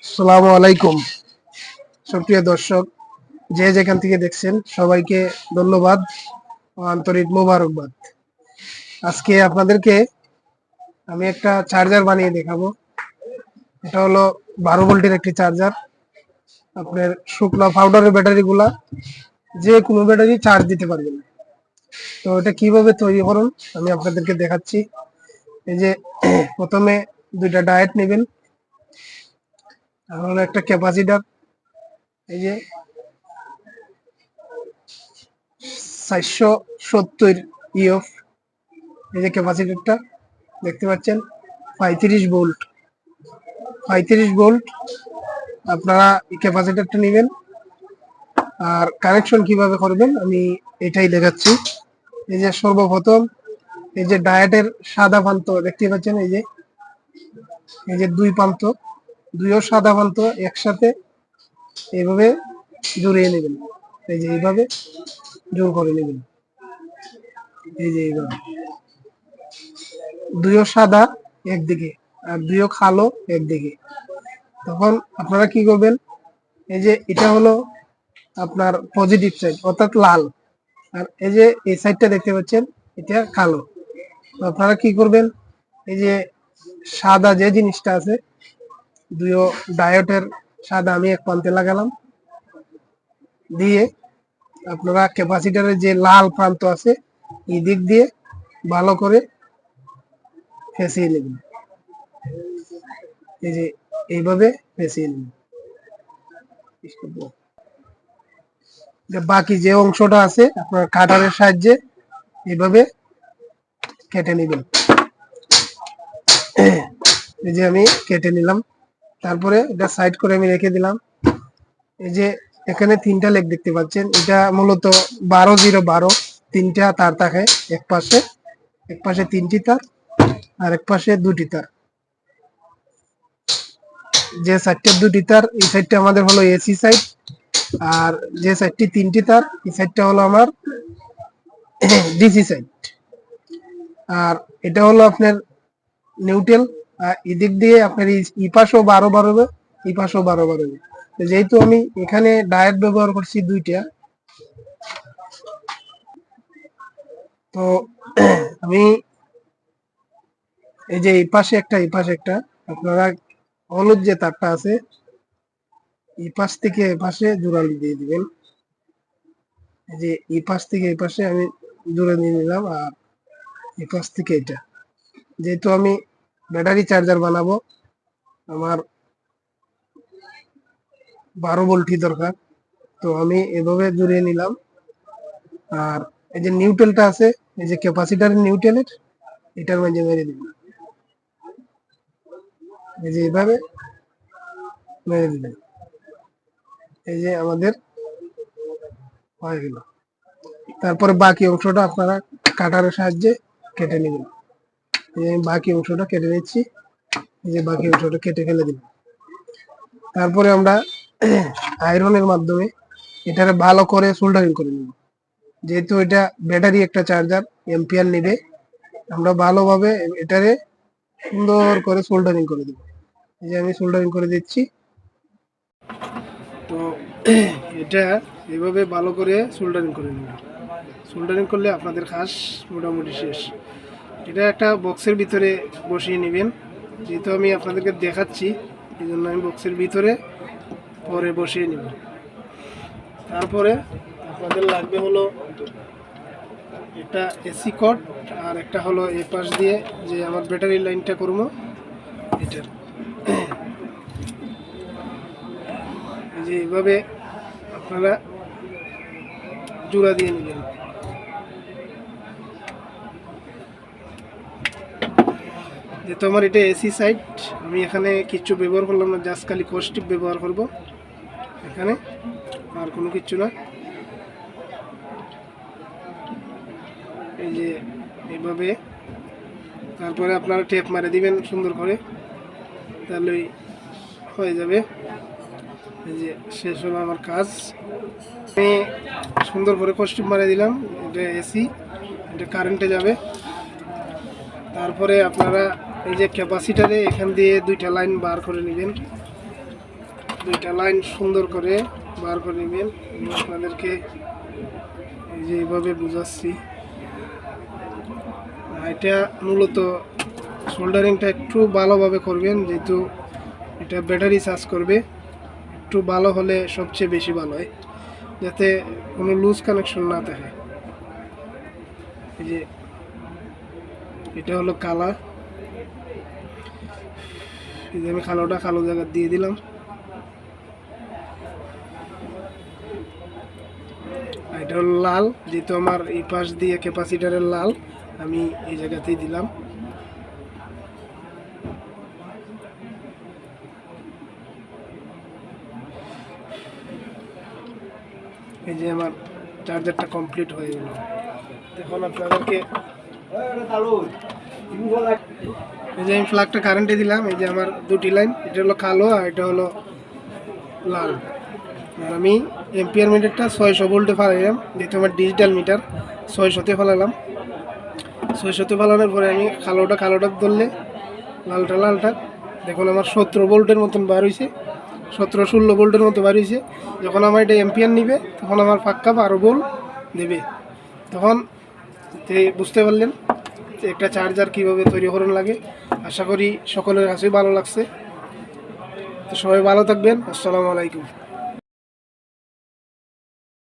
আসসালামু আলাইকুম সুপ্রিয় দর্শক, যে যেখান থেকে দেখছেন সবাইকে ধন্যবাদ ও আন্তরিক মোবারকবাদ। আজকে আপনাদেরকে আমি একটা চার্জার বানিয়ে দেখাবো। এটা হলো 12 ভোল্টের একটি চার্জার। আপনার শুকনো পাউডারের ব্যাটারি গুলা যে কোনো ব্যাটারি চার্জ দিতে পারবেন। তো এটা কিভাবে তৈরি করুন আমি আপনাদেরকে দেখাচ্ছি। এই যে প্রথমে দুইটা ডায়েট নেবেন, আর হলো একটা ক্যাপাসিটার। এই যে 470 ইএফ, এই যে ক্যাপাসিটরটা দেখতে পাচ্ছেন 35 ভোল্ট। 35 ভোল্ট আপনারা এই ক্যাপাসিটরটা নেবেন। আর কানেকশন কিভাবে করবেন আমি এটাই দেখাচ্ছি। এই যে সর্বপ্রথম এই যে ডায়েটের সাদা প্রান্ত দেখতে পাচ্ছেন, এই যে দুই প্রান্ত, দুইও সাদা প্রান্ত একসাথে এইভাবে জড়িয়ে নেবেন। এই যে এইভাবে জোর করে নেবেন। এই যে এইভাবে দুইও সাদা একদিকে আর দুইও কালো একদিকে। তখন আপনারা কি করবেন, এই যে এটা হলো আপনার পজিটিভ সাইড অর্থাৎ লাল, আর এই যে এই সাইডটা দেখতে পাচ্ছেন এটা কালো। তো আপনারা কি করবেন, এই যে সাদা যে জিনিসটা আছে দুইও ডায়োডের সাদা আমি এক প্রান্তে লাগালাম, দিয়ে আপনারা ক্যাপাসিটরের যে লাল প্রান্ত আছে এই দিক দিয়ে ভালো করে ফেঁসিয়ে নেবেন। এই যে এইভাবে ফেঁসিয়ে নেবেন। বাকি যে অংশটা আছে আপনার কাটারের সাহায্যে এইভাবে কেটে নেবেন। এই যে আমি কেটে নিলাম, তারপরে এটা সাইড করে আমি রেখে দিলাম। এই যে এখানে তিনটা লেগ দেখতে পাচ্ছেন, এটা মূলত 12-0-12 তিনটা তার থাকে। এক পাশে তিনটি তার আর এক পাশে দুটি তার। যে সাইডটা দুটি তার এই সাইডটা আমাদের হলো এসি সাইড, আর যে সাইডটি তিনটি তার এই সাইডটা হলো আমার ডিসি সাইড। আর এটা হলো আপনার নিউট্রাল। এদিক দিয়ে আপনার এই পাশেও 12 বাড়বে, এই পাশেও 12 বাড়বে। যেহেতু আমি এখানে ডায়েট ব্যবহার করছি দুইটা, তো আমি এই যে এই পাশে একটা আপনারা হলুদ যে তারটা আছে এই পাশ থেকে এই পাশে জোড়ালি দিয়ে দিবেন। এই যে এই পাশ থেকে এই পাশে আমি জোড়া দিয়ে নিলাম, আর এই পাশ থেকে এটা, যেহেতু আমি ব্যাটারি চার্জার বানাবো আমার 12 ভোল্টই দরকার, তো আমি এভাবে জুড়িয়ে নিলাম। আর এই যে নিউট্রালটা আছে, এই যে ক্যাপাসিটারের নিউট্রালের এটার মাঝে মেরে দিবেন। এই যে এইভাবে মেরে দিবেন। এই যে আমাদের হয়ে গেল। তারপরে বাকি অংশটা আপনারা কাটারের সাহায্যে কেটে নেবেন। এই যে আমি বাকি অংশটা কেটে নিচ্ছি। এই যে বাকি অংশটা কেটে ফেলে দিলাম। তারপরে আমরা আয়রনের মাধ্যমে এটারে ভালো করে সোল্ডারিং করে নেব। যেহেতু এটা ব্যাটারি একটা চার্জার এম্পিয়ার নেবে, আমরা ভালোভাবে এটারে সুন্দর করে সোল্ডারিং করে দেব। এই যে আমি সোল্ডারিং করে দিচ্ছি। তো এটা এভাবে ভালো করে সোল্ডারিং করে নেব। সোল্ডারিং করলে আপনাদের কাজ মোটামুটি শেষ। এটা একটা বক্সের ভিতরে বসিয়ে নেবেন। যেহেতু আমি আপনাদেরকে দেখাচ্ছি এই জন্য আমি বক্সের ভিতরে পরে বসিয়ে নেব। তারপরে আপনাদের লাগবে হলো একটা এসি কর্ড, আর একটা হলো এই পাশ দিয়ে যে আমার ব্যাটারি লাইনটা করবো এটার। যে এইভাবে আপনারা জোড়া দিয়ে নেবেন। যেহেতু আমার এটা এসি সাইড, আমি এখানে কিছু ব্যবহার করলাম না, জাস্ট খালি কস্টিপ ব্যবহার করব এখানে, আর কোনো কিছু না। এই যে এইভাবে তারপরে আপনারা টেপ মারে দিবেন সুন্দর করে, তাহলেই হয়ে যাবে। এই যে শেষ হলো আমার কাজ। আমি সুন্দর করে কস্টিপ মারে দিলাম। এটা এসি, এটা কারেন্টে যাবে। তারপরে আপনারা এই যে ক্যাপাসিটারে এখান দিয়ে দুইটা লাইন বার করে নেবেন। দুইটা লাইন সুন্দর করে বার করে নেবেন। আপনাদেরকে এই যে এইভাবে বুঝাচ্ছি। এটা মূলত সোল্ডারিংটা একটু ভালোভাবে করবেন, যেহেতু এটা ব্যাটারি চার্জ করবে। একটু ভালো হলে সবচেয়ে বেশি ভালো হয়, যাতে কোনো লুজ কানেকশন না থাকে। এই যে এটা হলো কালার, এই যে আমি কালো জায়গা দিয়ে দিলাম। এটা হলো লাল, যেহেতু আমার এই পাশ দিয়ে ক্যাপাসিটারের লাল, আমি এই জায়গাতেই দিলাম। এই যে আমার চার্জারটা কমপ্লিট হয়ে গেল। এখন আপনাদেরকে এই যে আমি ফ্ল্যাগটা কারেন্টে দিলাম। এই যে আমার দুটি লাইন, এটা হলো কালো আর এটা হলো লাল। আর আমি এম্পিয়ার মিটারটা 600 ভোল্টে ফেলাইলাম, যেহেতু আমার ডিজিটাল মিটার 600তে ফেলালাম। 600তে ফেলানোর পরে আমি কালোটা ধরলে লালটা দেখুন আমার 17 ভোল্টের মতন বার হয়েছে, 17-16 ভোল্টের মতো বার হয়েছে। যখন আমার এটা এম্পিয়ার নিবে তখন আমার পাক্কা 12 ভোল্ট দেবে। তখন বুঝতে পারলেন যে একটা চার্জার কীভাবে তৈরি করানো লাগে। আশা করি সকলের কাছেই ভালো লাগছে। তো সবাই ভালো থাকবেন। আসসালামু আলাইকুম।